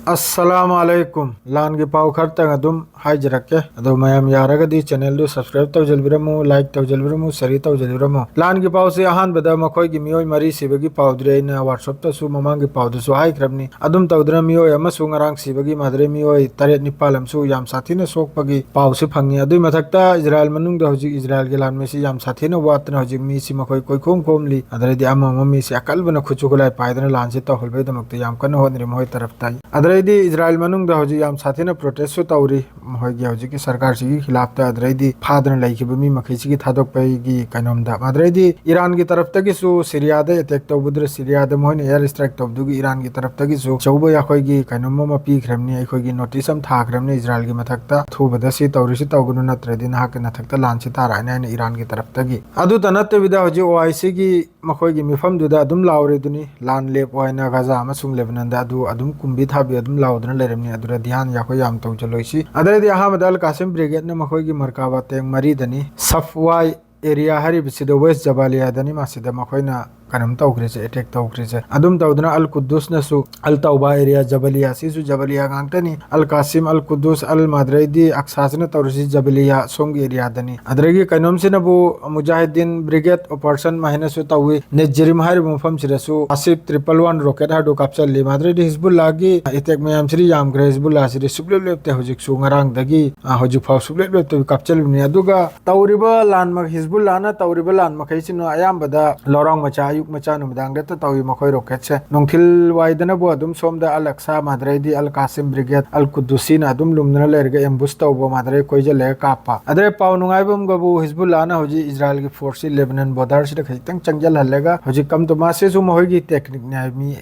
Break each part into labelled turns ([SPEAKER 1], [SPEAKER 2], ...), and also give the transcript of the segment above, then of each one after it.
[SPEAKER 1] अस्सलामुअलैकुम लान की पाव खरतंग अदुम हाइजरके अदो मयम यारगदी चैनल दु सब्सक्राइब तौजलबिरमु लाइक तौजलबिरमु सरी तौजलबिरमु लान की पाव से अहान बदा मखोय की मियोय मरी सिबगी पावद्रे इन व्हाट्सएप तसु ममांग की पावदसु हाइख्रबनी अदुम तौदरा मियोय अमसु ngरang सिबगी मादरे मियोय तरेत निपालमसु याम साथीने सोकपगी पावसु फंगी अदुय मथक्ता इजराइल मनुंग द हजि इजराइल के लान मेसी याम साथीने वातना हजि मी सि मखोय कोइखोम कोमली अदरेदि अमा मम्मी से अकलबना खुचुगलाय पायदना लान से तहलबे दमकते याम कन होनरि मोय तरफ ताई अदरेदि इजराइल मनुंग द हजि याम साथीने प्रोटेस्ट सु तौरी मोय गे हजि की सरकार सिगी खिलाफ ता अदरेदि फादन लाइखिबे मी मखैसि की थादोक पैगी कनोमदा अदरेदि ईरान की तरफ तगी सु सीरिया दे अटैक तौबुद्र सीरिया द मोयने एयर स्ट्राइक तौबदुगी ईरान की तरफ तगी सु चौबो याखोयगी कनोम म पीख्रमनी अखोयगी नोटिस अम थाख्रमनी इजराइल की मथक्ता थुबदा सि तौरिसि तौगुनु नत्रदि नाहक नथक्ता लानसि ताराने ने ईरान की तरफ तगी अदु तनत्ते विदा हजि ओआईसी की मखोयगी मिफम दुदा अदुम लावरे दुनी लान लेप ओइना गाजा अमसुंग लेबनन दा अदु अदुम कुंबी थाबी अदुम लावदन लेरमनी अदुरा ध्यान याखोय याम तौजलोइसि अदरेदि अहमद अल कासिम ब्रिगेड ने मखोयगी मरकाबा तेंग मरी दनी सफवाई एरिया हरिबिसिद वेस्ट जबालिया दनी मासिद मखोयना कनम तौग्रेसे अटैक तौग्रेसे अदुम तौदना अल कुद्दुस नसु अल तौबा एरिया जबलिया सिसु जबलिया गांगतनी अल कासिम अल कुद्दुस अल मादरेदी अक्सासने तौरसि जबलिया सोंग एरिया दनी अदरेगी कनम सिनबु मुजाहिदीन ब्रिगेड ऑपरेशन महिनसु तौवी नेजरिम हारि मुफम सिरसु आसिफ 111 रॉकेट हाडो कैप्चर ले मादरेदी हिजबुल्लाह की अटैक मयाम सिरि याम ग्रे हिजबुल्लाह सिरि सुब्लेब लेबते हजिक सु ngरang दगी हजिक फाव सुब्लेब लेबते कैप्चर नि अदुगा तौरिबा लान म हिजबुल्लाह ना तौरिबा लान मखैसिनो अयामबदा लौरंग मचा मचा नुमदांग दत तौई मखोय रॉकेट से नोंथिल वाइदना बो अदुम सोमदा अल अक्सा मादरेदी अल कासिम ब्रिगेड अल कुद्दुसीना अदुम लुमना लेरगे एम्बुश तौबो मादरे कोइजे ले कापा अदरे पाव नुंगाइबम गबु हिजबुल्लाह ना होजी इजराइल की फोर्स लेबनान बॉर्डर से खैतंग चंगजल हल्लेगा होजी कम तो मासे सु महोयगी टेक्निक नाय मी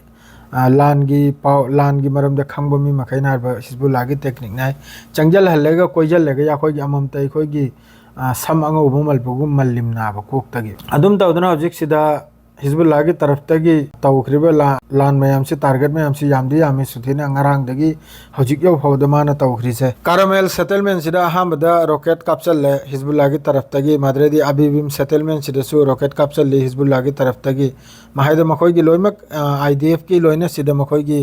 [SPEAKER 1] लान की मरम द खंगबो मी मखैना हिजबुल्लाह की टेक्निक नाय चंगजल हल्लेगा कोइजल लेगा या कोई अमम तै कोइगी सम अंगो मलबगु मल्लिम नाब कोक्तगी अदुम तौदना होजिक सिदा हिजबुल्लाह की तरफ तगी तौख्रिबे लान मयाम से टारगेट मयाम से यामदी यामी सुथीने अंगरांग दगी हजिक यो फौदमाना तौख्रिसे कारमेल सेटलमेंट सिदा अहमदा रॉकेट कैप्चर ले हिजबुल्लाह की तरफ तगी मादरेदी अबीबिम सेटलमेंट सिदसु रॉकेट कैप्चर ले हिजबुल्लाह की तरफ तगी माहिद मखोय की लोइमक आईडीएफ की लोइने सिदा मखोय की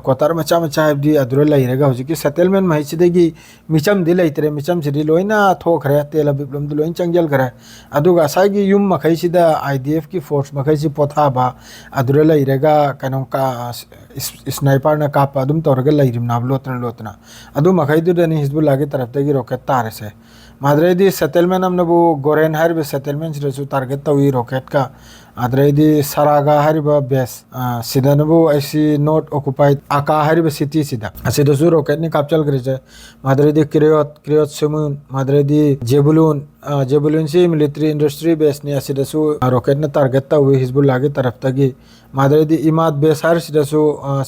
[SPEAKER 1] कोतार मचा मचा हबदी अदुर लैरेगा हजिक की सेटलमेंट माहि सिदगी मिचम दि लैतरे मिचम सिदि लोइना थोखरे तेल बिप्लम दि लोइन चंगजल करे अदुगा साइगी युम मखै सिदा आईडीएफ की फोर्स मखैसी पोथाबा अदुर लैरेगा कनो का स्नाइपर ना कापा अदुम तौरगा लैरिम नाब लोतना अदु मखैदुदनी हिजबुल्लाह की तरफ तगी रॉकेट तारसे मादरेदी सेटलमेंट अमनबु गोरेन हारिबे सेटलमेंट सिरसु टारगेट तौई रॉकेट का अदरेदी सरागा हारिबा बेस सिदनबु ऐसी नॉट ऑक्युपाइड आका हारिबा सिटी सिदा असिदसु रॉकेट नि कैप्चर करेजे मादरेदी क्रियोत सुमुन मादरेदी जेबुलून से मिलिट्री इंडस्ट्री बेस ने असिदसु रॉकेट न टारगेट तौई हिजबुल्लाह की तरफ तगी मादरेदी इमाद बेस हार सिदसु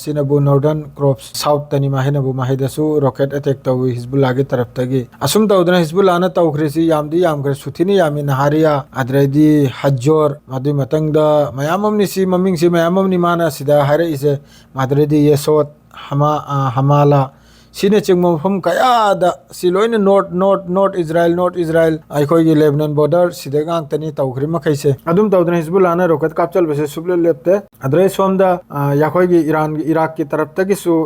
[SPEAKER 1] सिनबु नॉर्दर्न क्रॉप्स साउथ तनी माहिनबु माहिदसु रॉकेट अटैक तौई हिजबुल्लाह की तरफ तगी असुम तौदना हिजबुल्लाह न तौख्रिसी यामदी यामग्रे सुथिनी यामी नहारिया अदरेदी हज्जोर मदुई मतंगदा मयाममनि सि ममिंगसि मयाममनि माना सिदा हारे इसे मादरेदी येसोत हमाला सिने चिंगमफम कयादा सिलोइन नॉट इजराइल आइखोई लेबनान बॉर्डर सिदे गांग तनी तौख्रि मखैसे अदुम तौदना हिजबुल्लाह न रॉकेट कैप्चर बसे सुबले लेपते अदरे सोमदा याखोई इराक की तरफ तगिसु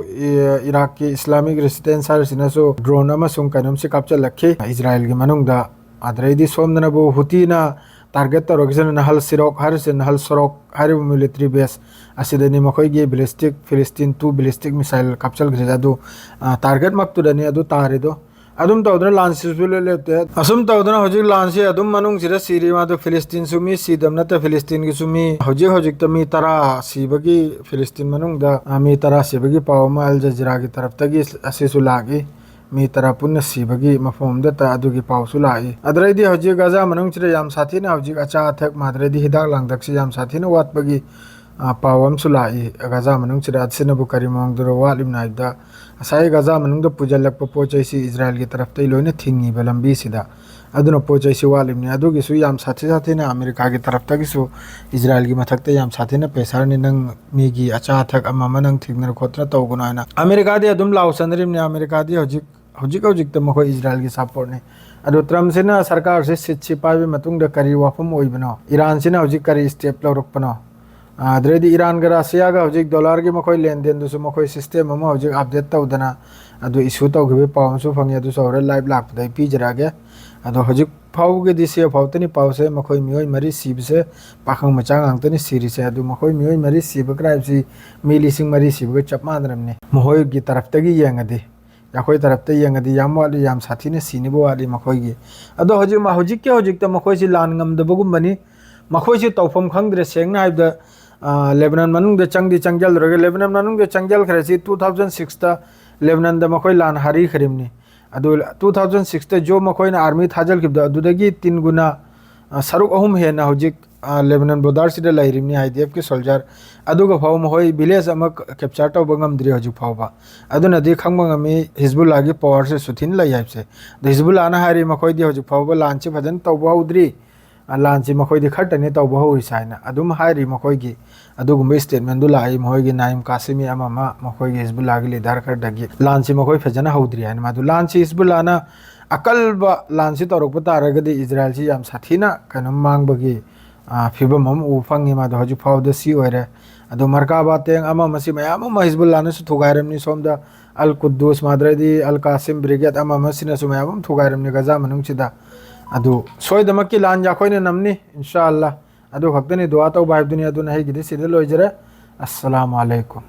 [SPEAKER 1] इराक की इस्लामिक रेसिस्टेंस हार सिनसु ड्रोन अमसुंग कनम से कैप्चर लखे इजराइल की मनुंगदा अदरेदी सोमदनबु हुतीना टारगेट तौरगिसन नहल सिरोक हर से नहल सरोक हर मिलिट्री बेस असिदनी मखोयगी बैलिस्टिक फिलिस्तीन 2 बैलिस्टिक मिसाइल कैप्चर ग्रेजादु टारगेट मक्तुदनी अदु तारेदो अदुम तौदना लांस लेते असुम तौदना हजिक लांस अदुम मनुंग सिदा सीरी मादो फिलिस्तीन सुमी सीदम नते फिलिस्तीन की सुमी हजिक त मी तरा सीबगी फिलिस्तीन मनुंग दा मी तरा सीबगी पावमा अल जजीरा की तरफ तगी असिसु लागी मी तरा पुण्य सीबगी मफोम दता अदुगी पावसु लाई अदरेदी हजिक गाजा मनुंग चिरे याम साथी ना हजिक अचा अथक मादरेदी हिदाक लांगदक से याम साथी ना वातबगी पावम सुलाई गाजा मनुंग चिरे अदसिनबु करिमोंग दुरो वालिम नाइदा असाई गाजा मनुंग द पुजलक पोचैसी इजराइल की तरफ तै लोइने थिंगी बलंबी सिदा अदुनो पोचैसी वालिम ने अदुगी सु याम साथी ना अमेरिका की तरफ तगिसु इजराइल की मथकते याम साथी ना पेसार ने नंग मीगी अचा अथक अमा मनंग थिंगनर खोतना तौगुनाना अमेरिका दे अदुम लाउ सनरिम ने अमेरिका दे हजिक तो मखोय इजराइल की सपोर्ट ने अदु ट्रम्प से ना सरकार से सिट पाइबे मतुंग द करी वाफम ओइबनो ईरान से ना हजिक करी स्टेप लौरकपनो अदरेदी ईरान का रशिया का हजिक डॉलर की मखोई लेन देन दुसु मखोई सिस्टम अमा हजिक अपडेट तौदना अदु इशू तौगिबे पावमसु फंगे अदु सौरे लाइव लापदai पिजरागे अदु हजिक फाउगे दिसे फाउतनी पावसे मखोई मियोई मरी सिबसे पाखंग मचांग अंगतनी सिरिसे अदु मखोई मियोई मरी सिब क्राइबसी मिलिसिंग मरी सिबगे चपमादरमने मखोई की तरफतगी येंगदे याखोई तरफते येंगदे याम वाली याम साथीने सिनिबो वाली मखोई गे अदु हजिक के हजिक त मखोई सि लान ngam मखोई सि तौफम खंगद्रे सेंगना हाइबदा लेबनान मनुंग चंगदी चंगल रगे लेबनान मनुंग चंगल खरेसी 2006 ता लेबनान द मखोई लान हारी खरिमनी अदु 2006 ता जो मखोई ना आर्मी थाजल किबदा अदुदगी 3 गुना सरुक अहुम हेना हजिक लेबनान बोर्डर सिदा लाइरिमनी आईडीएफ के सोल्जर अदुगा फाव मखोई विलेज अमक कैप्चर तौबा ngam हजिक फावबा अदुना दि खंगबा ngami हिजबुल्लाह की पावर से सुथिन लाई हाइबसे द हिजबुल्लाह ना हारी मखोई दि हजिक फावबा लांचे फजन तौबा उद्री लांची मखोई खटने तब होना अदुम हारी मखोई अदुगुम स्टेटमेंट लाई मखोई नाइम कासिमी अमा मखोई हिजबुल्लाह की लीडर खरदगी लांची मखोई फजन हौद्री है मादु लांची हिजबुल्लाहना अकलब लांची तौरप तारगदी इजराइल से याम साथीना कनम मांगबगी फिबम हम उफंगी मादु हजु फाउद सी ओरे अदु मरकाबा तेंग अमा मसी मयाम अमा हिजबुल्लाहना सु थुगाइरमनी सोमदा अल कुद्दूस माद्रदी अल कासिम ब्रिगेड अमा मसीना सु मयाम थुगाइरमनी गजा मनुंगचिदा अदु सोयदमकी लान जाखोइने नमनी इंशाअल्लाह अदु खक्तनी दुआ तौ बाइब दुनिया दुना है गिदि सिदे लोइजरे अस्सलामु अलैकुम।